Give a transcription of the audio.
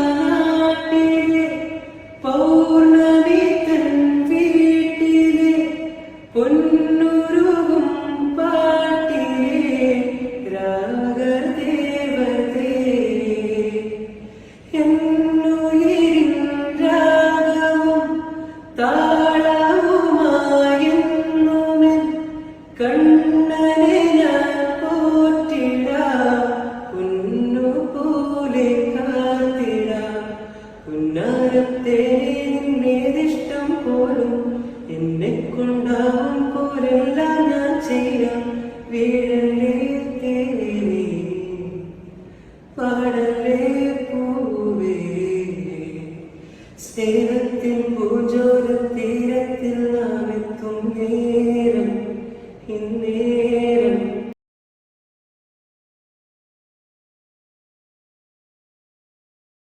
വെള്ളിനിലാനാട്ടിലെ പൗർണമി തൻ വീട്ടിലെ പൊന്നുരുകും പാട്ടിലെ രാഗദേവതേ എന്നുയിരിൻ രാഗവും താളവുമായെന്നുമെൻ കണ്ണനെ ഞാൻ പോറ്റിടാം പൊന്നുപോലെ കാത്തിടാം പുന്നാരത്തെ നിന്നേതിഷ്ടം പോലും എന്നെ കൊണ്ടാവും പോലെല്ലാം ഞാൻ ചെയ്യാം വീടല്ലേ തേനേ പാടല്ലേ പൂവേ സ്നേഹത്തിൻ പൂജോര തീരത്തിൽ നാം എത്തും നേരം ഇന്നേരം